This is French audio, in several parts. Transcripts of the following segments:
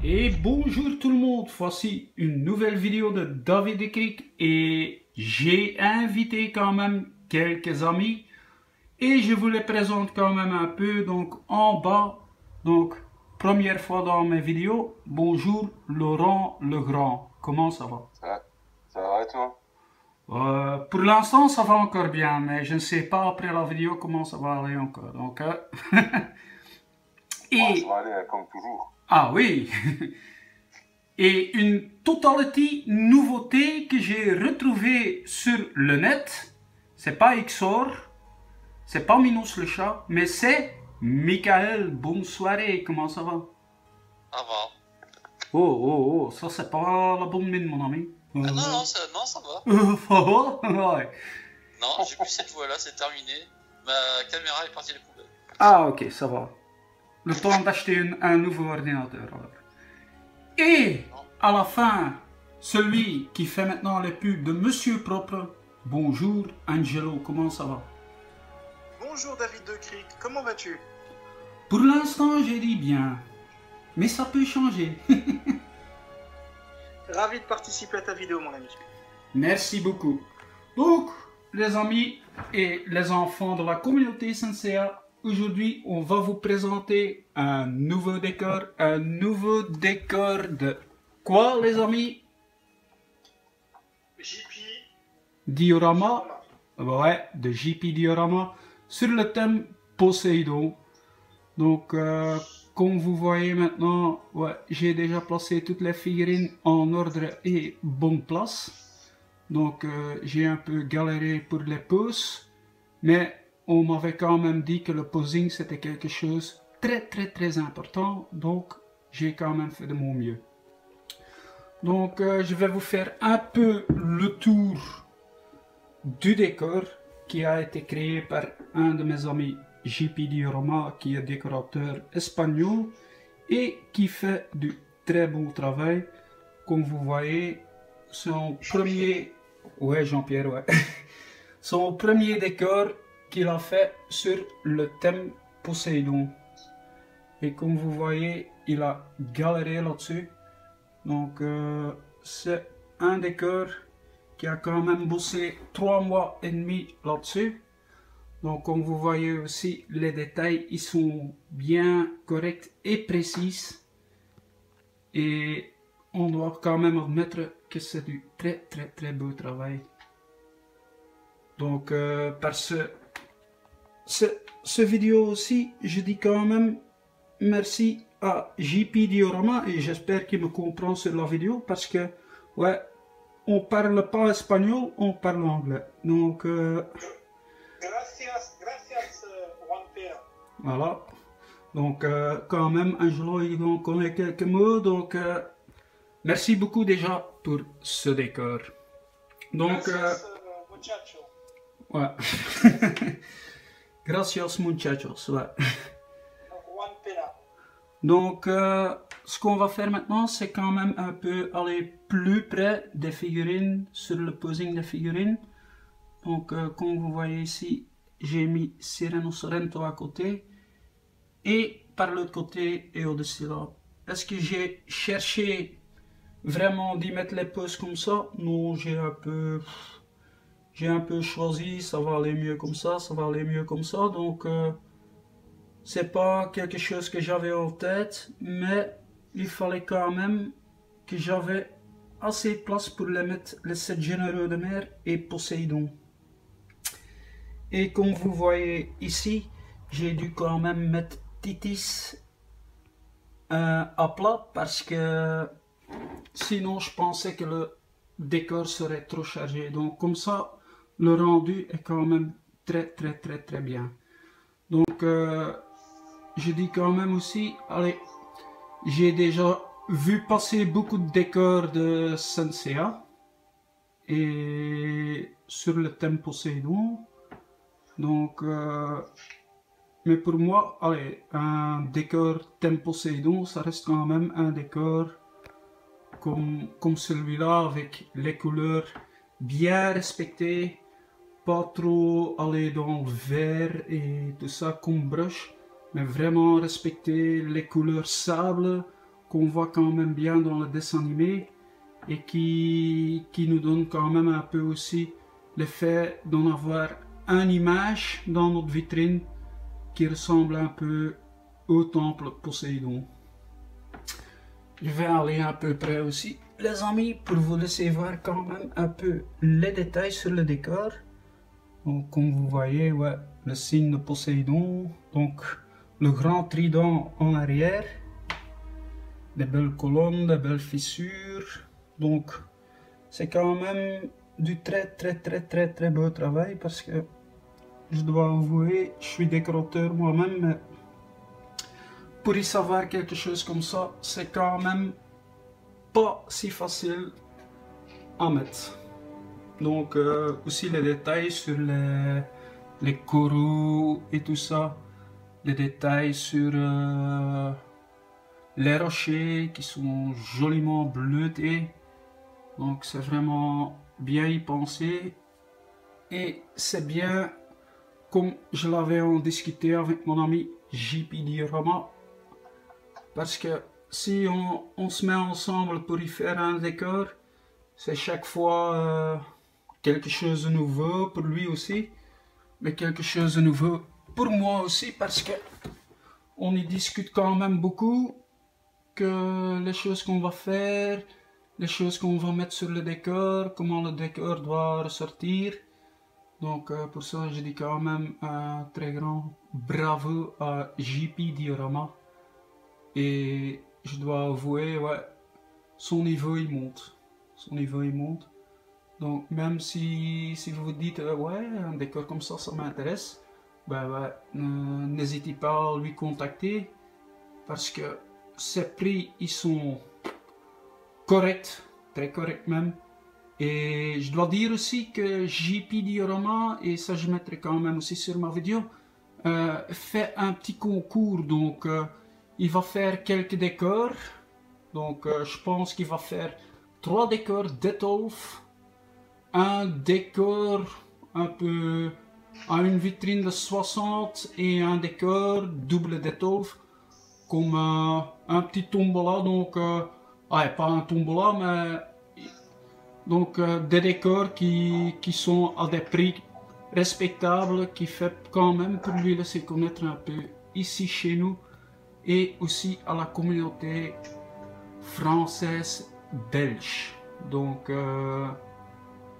Et bonjour tout le monde, voici une nouvelle vidéo de David de Cric et j'ai invité quand même quelques amis et je vous les présente quand même un peu. Donc en bas, donc première fois dans mes vidéos, bonjour Laurent Legrand, comment ça va? Ça va et toi? Pour l'instant ça va encore bien, mais je ne sais pas après la vidéo comment ça va aller encore. Donc, Moi, ça et va aller comme toujours. ah oui. Et une totalité nouveauté que j'ai retrouvée sur le net, c'est pas XOR, c'est pas Minos le chat, mais c'est Michael. Bonne soirée, comment ça va? Ça va. Ça c'est pas la bonne mine, mon ami. Ah non, non, ça va. Ça va? Ouais. Non, j'ai plus cette voix-là, c'est terminé. Ma caméra est partie des poubelles. Ah, ok, ça va. Le temps d'acheter un nouveau ordinateur alors. Et à la fin, celui qui fait maintenant les pubs de Monsieur Propre. Bonjour Angelo, comment ça va? Bonjour David de Cric, comment vas-tu? Pour l'instant, j'ai dit bien, mais ça peut changer. Ravi de participer à ta vidéo, mon ami. Merci beaucoup. Donc, les amis et les enfants de la communauté Sensea, aujourd'hui, on va vous présenter un nouveau décor. Un nouveau décor de quoi, les amis? JP Diorama. Ouais, de JP Diorama. Sur le thème Poséidon. Donc, comme vous voyez maintenant, ouais, j'ai déjà placé toutes les figurines en ordre et bonne place. Donc, j'ai un peu galéré pour les poses, mais on m'avait quand même dit que le posing c'était quelque chose très important. Donc, j'ai quand même fait de mon mieux. Donc, je vais vous faire un peu le tour du décor qui a été créé par un de mes amis, JP Diorama, qui est décorateur espagnol et qui fait du très beau travail. Comme vous voyez, son premier... Ouais, Jean-Pierre, ouais. Son premier décor qu'il a fait sur le thème Poséidon. Et comme vous voyez, il a galéré là-dessus. Donc, c'est un décor qui a quand même bossé 3 mois et demi là-dessus. Donc comme vous voyez aussi, les détails ils sont bien corrects et précis. Et on doit quand même admettre que c'est du très beau travail. Donc par ce vidéo aussi, je dis quand même merci à JP Diorama et j'espère qu'il me comprend sur la vidéo parce que ouais, on parle pas espagnol, on parle anglais. Donc Gracias, Juan Pierre. voilà. Donc quand même, Angelo, il en connaît quelques mots. Donc merci beaucoup déjà pour ce décor. Donc Gracias, muchacho. ouais. Gracias muchachos. Ouais. Juan Pierre. Donc ce qu'on va faire maintenant, c'est quand même un peu aller plus près des figurines, sur le posing des figurines. Donc comme vous voyez ici, j'ai mis Sireno Sorrento à côté. Et par l'autre côté et au-dessus là. Est-ce que j'ai cherché vraiment d'y mettre les poses comme ça? Non, j'ai un peu choisi, ça va aller mieux comme ça va aller mieux comme ça. Donc c'est pas quelque chose que j'avais en tête, mais il fallait quand même que j'avais assez de place pour les mettre les 7 généraux de mer et Poséidon. Et comme vous voyez ici, j'ai dû quand même mettre Titis à plat parce que sinon je pensais que le décor serait trop chargé. Donc comme ça, le rendu est quand même très bien. Donc je dis quand même aussi, allez, j'ai déjà vu passer beaucoup de décors de Sensea et sur le thème Poséidon. Donc mais pour moi, allez, un décor thème Poséidon, ça reste quand même un décor comme celui-là, avec les couleurs bien respectées, pas trop aller dans le vert et tout ça comme brush, mais vraiment respecter les couleurs sable, qu'on voit quand même bien dans le dessin animé et qui nous donne quand même un peu aussi l'effet d'en avoir une image dans notre vitrine qui ressemble un peu au temple Poséidon. Je vais aller un peu près aussi, les amis, pour vous laisser voir quand même un peu les détails sur le décor. Donc, comme vous voyez, ouais, le signe de Poséidon, donc le grand trident en arrière, des belles colonnes, des belles fissures. Donc, c'est quand même du très beau travail parce que je dois avouer, je suis décorateur moi-même, mais pour y savoir quelque chose comme ça, c'est quand même pas si facile à mettre. Donc aussi les détails sur les coraux et tout ça, les détails sur les rochers qui sont joliment bleutés. Donc c'est vraiment bien y penser et c'est bien comme je l'avais en discuté avec mon ami JP Diorama, parce que si on se met ensemble pour y faire un décor, c'est chaque fois quelque chose de nouveau pour lui aussi, mais quelque chose de nouveau pour moi aussi, parce que on y discute quand même beaucoup que les choses qu'on va faire, les choses qu'on va mettre sur le décor, comment le décor doit ressortir. Donc pour ça je dis quand même un très grand bravo à JP Diorama. Et je dois avouer, ouais, son niveau il monte. Son niveau il monte. Donc même si vous vous dites, ouais, un décor comme ça m'intéresse, ben ouais, n'hésitez pas à lui contacter. Parce que ses prix, ils sont corrects, très corrects même. Et je dois dire aussi que JP Diorama, et ça je mettrai quand même aussi sur ma vidéo, fait un petit concours. Donc il va faire quelques décors. Donc je pense qu'il va faire 3 décors d'Etolf, un décor un peu à une vitrine de 60 et un décor double d'Etolf, comme un petit tombola. Donc ouais, pas un tombola, mais donc des décors qui sont à des prix respectables, qui fait quand même pour lui laisser connaître un peu ici chez nous et aussi à la communauté française belge. Donc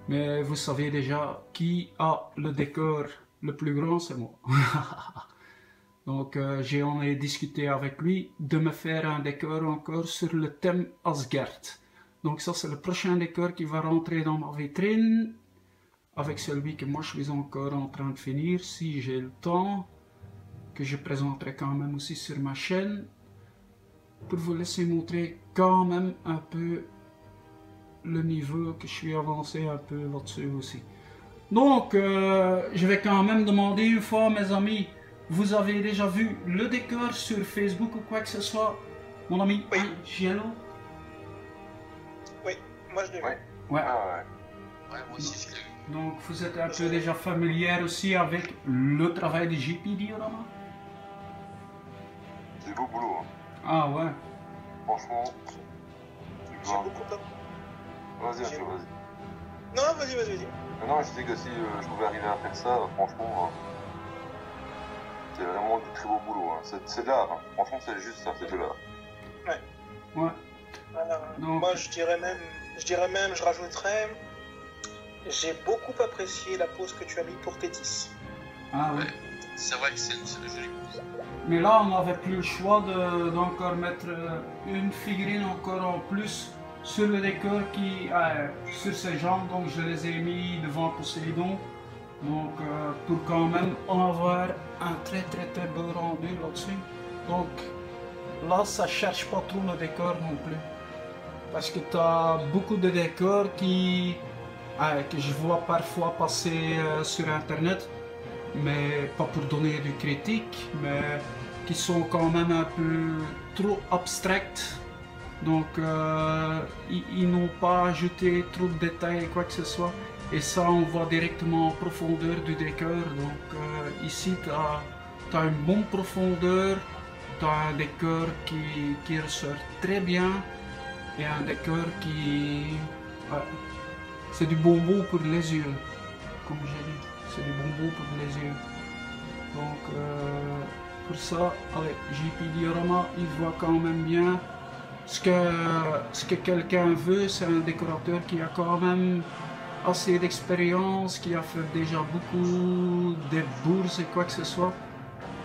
mais vous savez déjà qui a le décor le plus grand, c'est moi. Donc j'en ai discuté avec lui de me faire un décor encore sur le thème Asgard. Donc ça c'est le prochain décor qui va rentrer dans ma vitrine, avec celui que moi je suis encore en train de finir, si j'ai le temps, que je présenterai quand même aussi sur ma chaîne, pour vous laisser montrer quand même un peu le niveau que je suis avancé un peu là-dessus aussi. Donc je vais quand même demander une fois, mes amis, vous avez déjà vu le décor sur Facebook ou quoi que ce soit, mon ami? Oui. Giello? Oui, moi je l'ai vu. Ouais. Ouais. Ah ouais. Ouais, moi aussi je l'ai vu. Donc vous êtes un peu déjà familier aussi avec le travail de JP Diorama? C'est beau boulot. Hein. Ah ouais. Franchement, tu J'ai vois. beaucoup pas. Vas-y, J'ai- vas-y. Non, vas-y. Non, je dis que si je pouvais arriver à faire ça, franchement, c'est vraiment du très beau boulot. Hein. C'est de l'art. Hein. Franchement, c'est juste ça, c'est de l'art. Ouais. Voilà. Donc- Moi je dirais même, je rajouterais, j'ai beaucoup apprécié la pose que tu as mis pour Tétis. Ah ouais. Ouais. C'est vrai que c'est une jolie pose. Mais là, on n'avait plus le choix d'encore mettre une figurine encore en plus sur le décor qui sur ses jambes. Donc je les ai mis devant Poséidon. Donc pour quand même en avoir un très beau rendu là-dessus. Donc là, ça cherche pas trop le décor non plus. Parce que tu as beaucoup de décors que je vois parfois passer sur internet, mais pas pour donner du critique, mais qui sont quand même un peu trop abstracts. Donc ils n'ont pas ajouté trop de détails quoi que ce soit. Et ça, on voit directement en profondeur du décor. Donc ici, tu as une bonne profondeur tu as un décor qui ressort très bien et un décor qui... Ouais, c'est du bonbon pour les yeux, comme j'ai dit, c'est du bonbon pour les yeux. Donc pour ça, allez, JP Diorama, il voit quand même bien. Ce que quelqu'un veut, c'est un décorateur qui a quand même assez d'expérience, qui a fait déjà beaucoup de bourses et quoi que ce soit,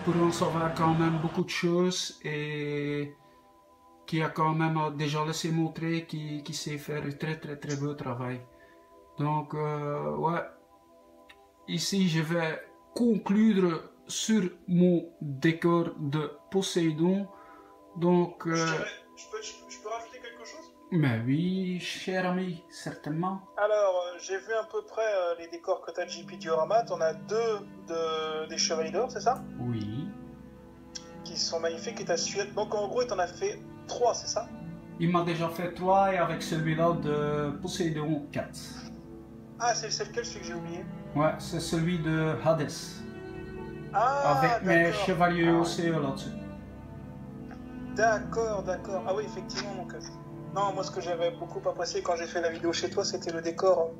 pour en savoir quand même beaucoup de choses et qui a quand même déjà laissé montrer qu'il sait faire un très beau travail. Donc ouais, ici je vais conclure sur mon décor de Poséidon. Donc je peux rajouter quelque chose? mais oui, cher ami, certainement. Alors, j'ai vu à peu près les décors que tu as de JP Diorama. Tu en as deux des Chevaliers d'Or, c'est ça? Oui. Qui sont magnifiques et tu as su... Donc en gros, il t'en a fait 3, c'est ça? Il m'a déjà fait 3 et avec celui-là de Poséidon 4. Ah, c'est lequel, celui que j'ai oublié? Ouais, c'est celui de Hades. Ah, avec mes chevaliers océans là-dessus. D'accord. Ah oui, effectivement. Donc, non, moi, ce que j'avais beaucoup apprécié quand j'ai fait la vidéo chez toi, c'était le décor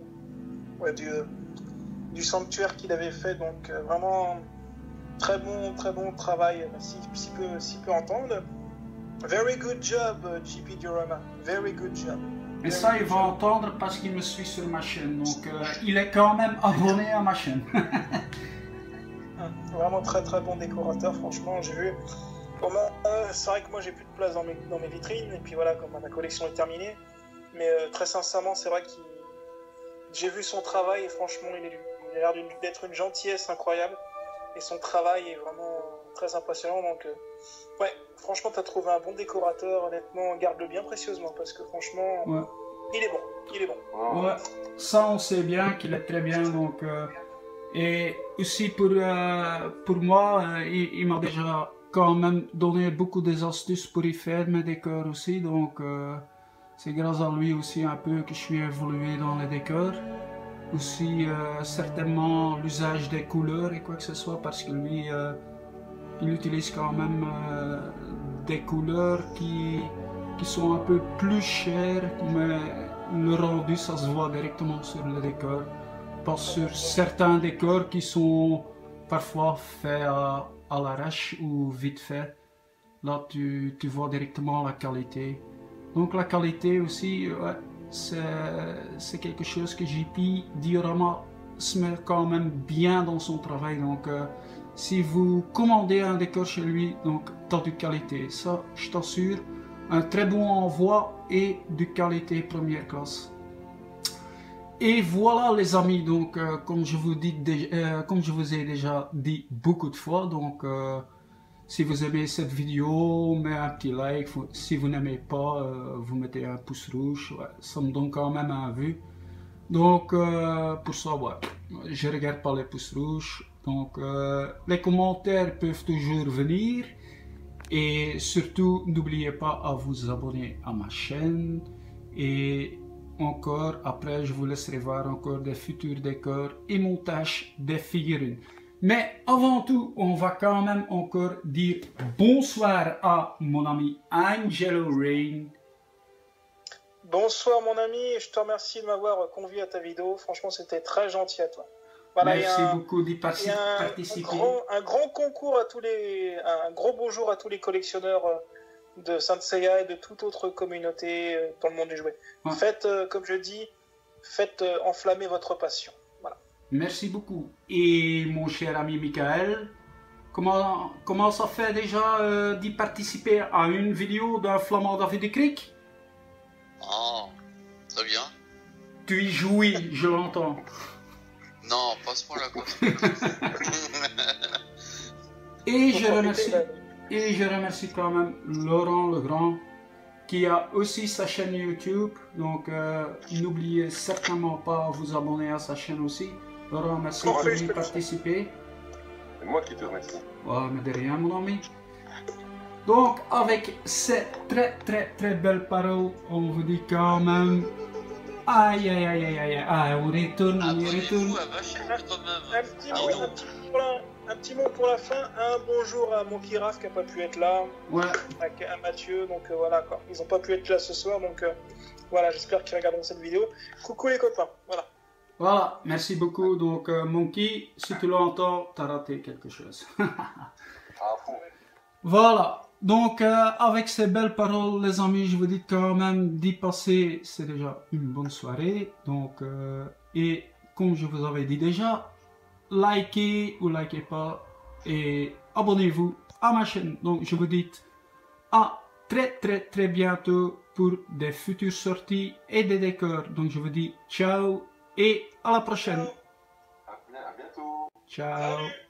ouais, du sanctuaire qu'il avait fait. Donc, vraiment, très bon travail, si peut entendre. Very good job, JP Diorama. Very good job. Et ça, il va entendre parce qu'il me suit sur ma chaîne. Donc, il est quand même abonné à ma chaîne. Vraiment très bon décorateur, franchement, j'ai vu. C'est vrai que moi j'ai plus de place dans mes vitrines, et puis voilà, comme ma collection est terminée. Mais très sincèrement, c'est vrai que j'ai vu son travail, et franchement, il a l'air d'être une gentillesse incroyable. Et son travail est vraiment très impressionnant. Donc, ouais, franchement, tu as trouvé un bon décorateur, honnêtement, garde-le bien précieusement, parce que franchement, ouais. Il est bon. Ouais, ça on sait bien qu'il est très bien. Donc, et aussi pour moi, il m'a déjà quand même donné beaucoup d'astuces pour y faire mes décors aussi. Donc c'est grâce à lui aussi un peu que je suis évolué dans les décors. Aussi certainement l'usage des couleurs et quoi que ce soit, parce que lui il utilise quand même des couleurs qui sont un peu plus chères, mais le rendu ça se voit directement sur le décor. Pas sur certains décors qui sont parfois faits à l'arrache ou vite fait. Là tu vois directement la qualité. Donc la qualité aussi, ouais, c'est quelque chose que JP Diorama se met quand même bien dans son travail. Donc si vous commandez un décor chez lui, donc t'as de qualité, ça je t'assure, un très bon envoi et de qualité première classe. Et voilà les amis, donc comme je vous ai déjà dit beaucoup de fois, donc si vous aimez cette vidéo, mettez un petit like. Si vous n'aimez pas, vous mettez un pouce rouge. Ouais, ça me donne quand même un vue. Donc pour ça, ouais, je regarde pas les pouces rouges. Donc les commentaires peuvent toujours venir. Et surtout, n'oubliez pas à vous abonner à ma chaîne. Et encore, après, je vous laisserai voir encore des futurs décors et montage des figurines. Mais avant tout, on va quand même encore dire bonsoir à mon ami Angelo Rain. Bonsoir mon ami, et je te remercie de m'avoir convié à ta vidéo. Franchement, c'était très gentil à toi. Voilà, merci beaucoup d'y participer. Un grand concours à un gros bonjour à tous les collectionneurs de Saint Seiya et de toute autre communauté dans le monde du jouet. Ouais. Faites, comme je dis, faites enflammer votre passion. Voilà. Merci beaucoup. Et mon cher ami Michael, comment ça fait déjà d'y participer à une vidéo d'un Flamand David de Crick? Oh, très bien. Tu y jouis, je l'entends. Non, pas ce point-là quoi. Et je remercie quand même Laurent Legrand qui a aussi sa chaîne YouTube. Donc n'oubliez certainement pas à vous abonner à sa chaîne aussi. Laurent, merci pour y participer. C'est moi qui te remercie. Ouais, mais de rien mon ami. Donc avec ces très belles paroles, on vous dit quand même... Aïe, on retourne, on y retourne. À ma chaîne, quand même. un petit mot pour la fin. Un bonjour à mon Kiraf qui n'a pas pu être là. Ouais. À Mathieu. Donc voilà quoi. Ils n'ont pas pu être là ce soir. Donc voilà, j'espère qu'ils regarderont cette vidéo. Coucou les copains. Voilà. Voilà, merci beaucoup. Donc, Monkey, si tu l'entends, t'as raté quelque chose. Voilà. Donc, avec ces belles paroles, les amis, je vous dis quand même d'y passer, c'est déjà une bonne soirée. Donc, et comme je vous avais dit déjà, likez ou likez pas et abonnez-vous à ma chaîne. Donc, je vous dis à très bientôt pour des futures sorties et des décors. Donc, je vous dis ciao et à la prochaine. À bientôt. Ciao. Salut.